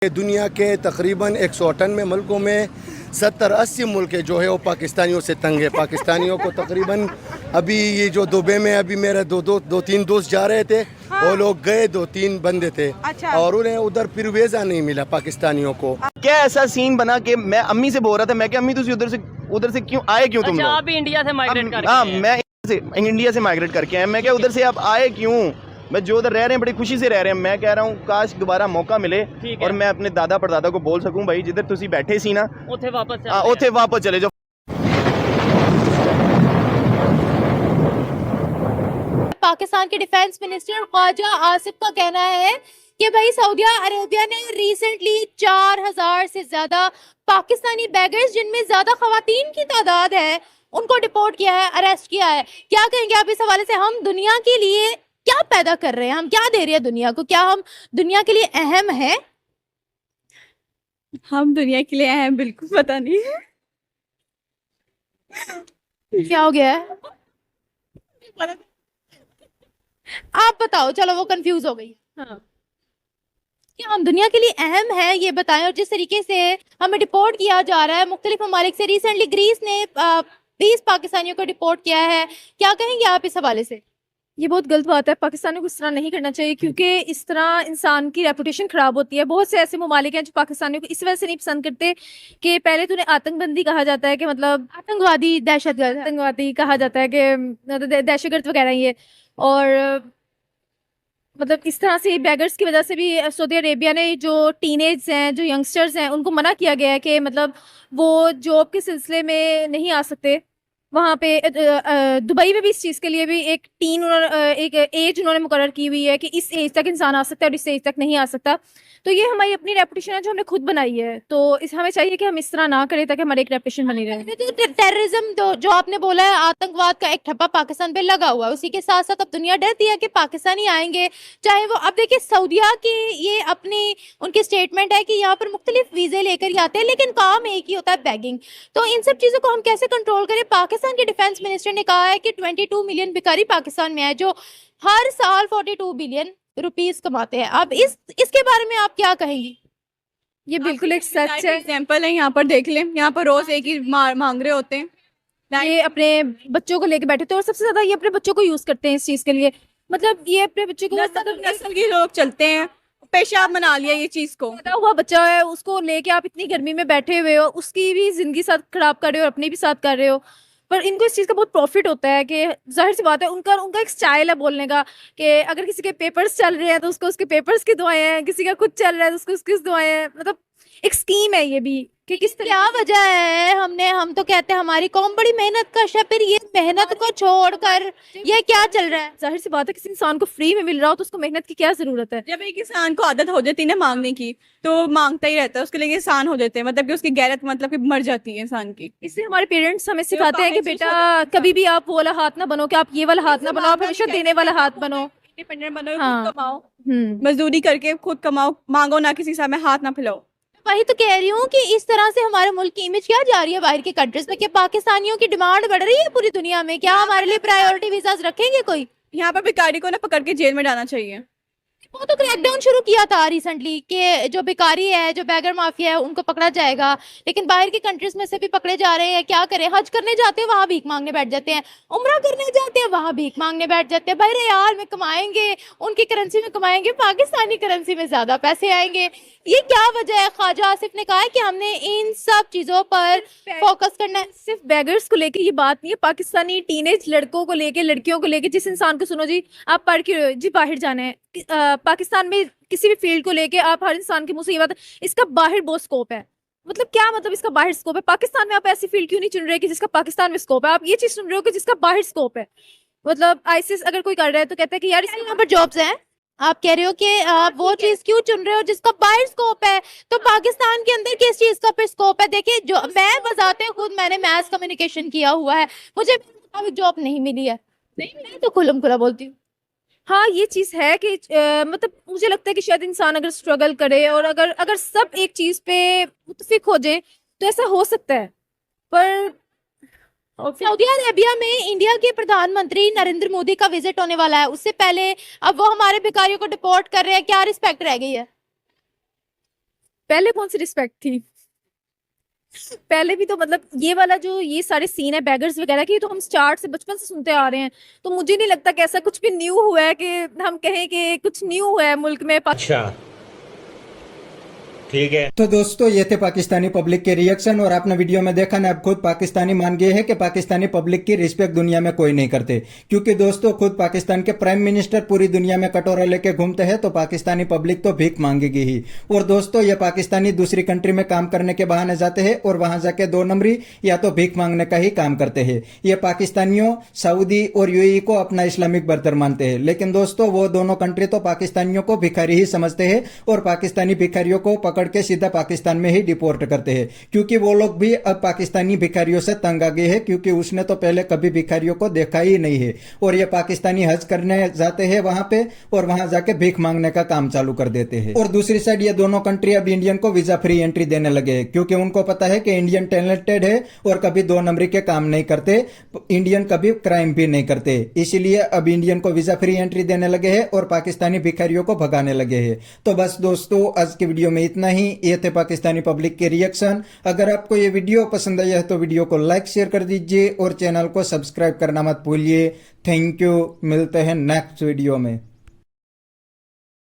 दुनिया के तकरीबन 158 मुल्कों में 70-80 मुल्क जो है वो पाकिस्तानियों से तंग है। पाकिस्तानियों को तकरीबन अभी ये जो दुबई में अभी मेरे दो तीन दोस्त जा रहे थे, वो लोग गए, 2-3 बंदे थे। अच्छा। और उन्हें उधर फिर वीज़ा नहीं मिला पाकिस्तानियों को। क्या ऐसा सीन बना कि मैं अम्मी से बोल रहा था, मैं क्या अम्मी तुम उधर से क्यों आए, क्यों तुम अच्छा, लोग? आप भी इंडिया से माइग्रेट करके हाँ, आए? मैं इंडिया से माइग्रेट करके आया। मैं क्या उधर से आप आए क्यों? मैं जो उधर रह रहे हैं बड़ी खुशी से रह रहे हैं। मैं कह रहा हूँ काश दोबारा मौका मिले ठीक है। और मैं अपने दादा परदादा को बोल सकूं, भाई जिधर तुसी बैठे सी ना, उथे वापस उथे वापस चले जाओ। पाकिस्तान के डिफेंस मिनिस्टर ख्वाजा आसिफ का कहना है कि भाई सऊदी अरेबिया ने रिसेंटली 4000 से ज्यादा पाकिस्तानी बैगर्स, जिनमें ज्यादा खवातीन की तादाद है, उनको डिपोर्ट किया है, अरेस्ट किया है। क्या कहेंगे आप इस हवाले से? हम दुनिया के लिए क्या पैदा कर रहे हैं? हम क्या दे रहे हैं दुनिया को? क्या हम दुनिया के लिए अहम हैं? हम दुनिया के लिए अहम बिल्कुल पता नहीं है। क्या हो गया है? आप बताओ। चलो, वो कंफ्यूज हो गई। हाँ। क्या हम दुनिया के लिए अहम है, ये बताएं। और जिस तरीके से हमें डिपोर्ट किया जा रहा है मुख्तलिफ ममालिक से, रिसेंटली ग्रीस ने 20 पाकिस्तानियों को डिपोर्ट किया है, क्या कहेंगे आप इस हवाले से? ये बहुत गलत बात है। पाकिस्तानियों को इस तरह नहीं करना चाहिए, क्योंकि इस तरह इंसान की रेपुटेशन खराब होती है। बहुत से ऐसे ममालिक हैं जो पाकिस्तानियों को इस वजह से नहीं पसंद करते कि पहले तो उन्हें आतंकबंदी कहा जाता है, कि मतलब आतंकवादी, दहशतगर्द। आतंकवादी कहा जाता है कि मतलब दहशतगर्द वगैरह ये। और मतलब इस तरह से बैगर्स की वजह से भी सऊदी अरेबिया ने जो टीनेज हैं, जो यंगस्टर्स हैं, उनको मना किया गया है कि मतलब वो जॉब के सिलसिले में नहीं आ सकते वहाँ पे। दुबई में भी इस चीज़ के लिए भी एक एक एज उन्होंने मुकर्रर की हुई है कि इस एज तक इंसान आ सकता है और इस एज तक नहीं आ सकता। तो ये हमारी अपनी रेपुटेशन है जो हमने खुद बनाई है, तो हमें चाहिए कि हम इस तरह ना करें ताकि हमारी एक रेपुटेशन बनी रहे। तो टेररिज्म जो आपने बोला है, आतंकवाद का एक ठप्पा पाकिस्तान पे लगा हुआ है, उसी के साथ साथ अब दुनिया डरती है कि पाकिस्तानी आएंगे, चाहे वो, अब देखिए सऊदिया की ये अपनी उनकी स्टेटमेंट है कि यहाँ पर मुख्तलिफ वीजे लेकर ही आते हैं, लेकिन काम एक ही होता है, बैगिंग। तो इन सब चीजों को हम कैसे कंट्रोल करें? पाकिस्तान के डिफेंस मिनिस्टर ने कहा है कि 22 मिलियन भिखारी पाकिस्तान में है जो हर साल 42 बिलियन रुपीस कमाते हैं। अब इसके बारे में आप क्या कहेंगी? ये बिल्कुल एक सच एग्जाम्पल है। यहाँ पर देख लें, यहाँ पर रोज एक ही मांग रहे होते हैं। ये अपने बच्चों को लेके बैठे थे, और सबसे ज्यादा ये अपने बच्चों को यूज करते हैं इस चीज के लिए। मतलब ये अपने बच्चों को नस्ल के लोग चलते हैं, पेशाब बना लिया ये चीज को। पैदा हुआ बच्चा है, उसको लेके आप इतनी गर्मी में बैठे हुए हो, उसकी भी जिंदगी साथ खराब कर रहे हो और अपनी भी साथ कर रहे हो। पर इनको इस चीज़ का बहुत प्रॉफिट होता है कि जाहिर सी बात है, उनका एक स्टाइल है बोलने का कि अगर किसी के पेपर्स चल रहे हैं तो उसको उसके पेपर्स की दुआएं हैं, किसी का कुछ चल रहा है तो उसको उसकी दुआएं हैं। मतलब एक स्कीम है ये भी कि किस तरह। क्या वजह है? हम तो कहते हैं हमारी कौम बड़ी मेहनत कश है, फिर ये मेहनत को छोड़कर ये क्या चल रहा है? जाहिर सी बात है, किसी इंसान को फ्री में मिल रहा हो तो उसको मेहनत की क्या जरूरत है। जब एक इंसान को आदत हो जाती है ना मांगने की, तो मांगता ही रहता है, उसके लिए इंसान हो जाते हैं, मतलब कि उसकी गैरत मतलब कि मर जाती है इंसान की। इसलिए हमारे पेरेंट्स हमें सिखाते हैं कि बेटा कभी भी आप वो वाला हाथ ना बनो, कि आप ये वाला हाथ ना बनो, आप हमेशा देने वाला हाथ बनो, इंडिपेंडेंट बनो, खुद कमाओ, मजदूरी करके खुद कमाओ, मांगो ना किसी से, हमें हाथ ना फैलाओ। वही तो कह रही हूँ कि इस तरह से हमारे मुल्क की इमेज क्या जा रही है बाहर के कंट्रीज में, कि पाकिस्तानियों की डिमांड बढ़ रही है पूरी दुनिया में। क्या हमारे लिए प्रायोरिटी वीजास रखेंगे कोई? यहाँ पर भिखारी को ना पकड़ के जेल में डालना चाहिए। वो तो क्रैकडाउन शुरू किया था रिसेंटली कि जो भिखारी है, जो बैगर माफिया है, उनको पकड़ा जाएगा, लेकिन बाहर की कंट्रीज में से भी पकड़े जा रहे हैं। क्या करें? हज करने जाते हैं वहां भीख मांगने बैठ जाते हैं, उम्रा करने जाते हैं वहां भीख मांगने बैठ जाते हैं। भाई रियाल में कमाएंगे, उनकी करेंसी में कमाएंगे, पाकिस्तानी करेंसी में ज्यादा पैसे आएंगे। ये क्या वजह है? ख्वाजा आसिफ ने कहा है कि हमने इन सब चीजों पर फोकस करना है। सिर्फ बैगर्स को लेके ये बात नहीं है, पाकिस्तानी टीनेज लड़कों को लेके, लड़कियों को लेके, जिस इंसान को सुनो जी आप पढ़ के जी बाहर जाना है, पाकिस्तान में किसी भी फील्ड को लेके आप हर इंसान के मुंह से ये बात, इसका बाहर बहुत स्कोप है। मतलब क्या मतलब इसका बाहर स्कोप है? पाकिस्तान में आप ऐसी फील्ड क्यों नहीं चुन रहे कि जिसका पाकिस्तान में स्कोप है? आप ये चीज सुन रहे हो कि जिसका बाहर स्कोप है। मतलब आईसीएस अगर कोई कर रहा है तो कहता है कि यार यहाँ पर जॉब्स हैं, आप कह रहे हो कि आप वो चीज क्यों चुन रहे हो जिसका बाहर स्कोप है? तो पाकिस्तान के अंदर किस चीज का फिर स्कोप है? देखिए, जो मैं बजाते खुद, मैंने मैथ कम्युनिकेशन किया हुआ है, मुझे जॉब नहीं मिली है। नहीं, मैं तो खुलम खुला बोलती हूँ। हाँ, ये चीज है कि मतलब मुझे लगता है कि शायद इंसान अगर स्ट्रगल करे और अगर सब एक चीज पे मुत्तफिक हो जाए तो ऐसा हो सकता है। पर सऊदी अरेबिया में इंडिया के प्रधानमंत्री नरेंद्र मोदी का विजिट होने वाला है, उससे पहले अब वो हमारे भिखारियों को डिपोर्ट कर रहे हैं, क्या रिस्पेक्ट रह गई है? पहले कौन सी रिस्पेक्ट थी? पहले भी तो मतलब ये वाला जो ये सारे सीन है बैगर्स वगैरह के, ये तो हम स्टार्ट से बचपन से सुनते आ रहे हैं। तो मुझे नहीं लगता कि ऐसा कुछ भी न्यू हुआ है कि हम कहें कि कुछ न्यू हुआ है मुल्क में। अच्छा ठीक है। तो दोस्तों ये थे पाकिस्तानी पब्लिक के रिएक्शन, और आपने वीडियो में देखा ना, अब खुद पाकिस्तानी मान गए हैं कि पाकिस्तानी पब्लिक की रिस्पेक्ट दुनिया में कोई नहीं करते। क्योंकि दोस्तों खुद पाकिस्तान के प्राइम मिनिस्टर पूरी दुनिया में कटोरा लेके घूमते हैं, तो पाकिस्तानी पब्लिक तो भीख मांगेगी ही। और दोस्तों ये पाकिस्तानी दूसरी कंट्री में काम करने के बहाने जाते हैं और वहां जाके 2 नंबरी या तो भीख मांगने का ही काम करते हैं। ये पाकिस्तानियों, सऊदी और यूएई को अपना इस्लामिक ब्रदर मानते हैं, लेकिन दोस्तों वो दोनों कंट्री तो पाकिस्तानियों को भिखारी ही समझते हैं और पाकिस्तानी भिखारियों को पकड़ के सीधा पाकिस्तान में ही डिपोर्ट करते हैं। क्योंकि वो लोग भी अब पाकिस्तानी भिखारियों से तंग आ गए हैं, क्योंकि उसने तो पहले कभी भिखारियों को देखा ही नहीं है। और ये पाकिस्तानी हज करने जाते हैं वहां पे, और वहां जाके भीख मांगने का काम चालू कर देते हैं। और दूसरी साइड ये दोनों कंट्री अब इंडियन को वीजा फ्री एंट्री देने लगे हैं, क्योंकि उनको पता है कि इंडियन टैलेंटेड है और कभी 2 नंबरी के काम नहीं करते, इंडियन कभी क्राइम भी नहीं करते। इसीलिए अब इंडियन को वीजा फ्री एंट्री देने लगे हैं और पाकिस्तानी भिखारियों को भगाने लगे हैं। तो बस दोस्तों आज की वीडियो में इतना ही। ये थे पाकिस्तानी पब्लिक के रिएक्शन। अगर आपको ये वीडियो पसंद आया है तो वीडियो को लाइक शेयर कर दीजिए और चैनल को सब्सक्राइब करना मत भूलिए। थैंक यू, मिलते हैं नेक्स्ट वीडियो में।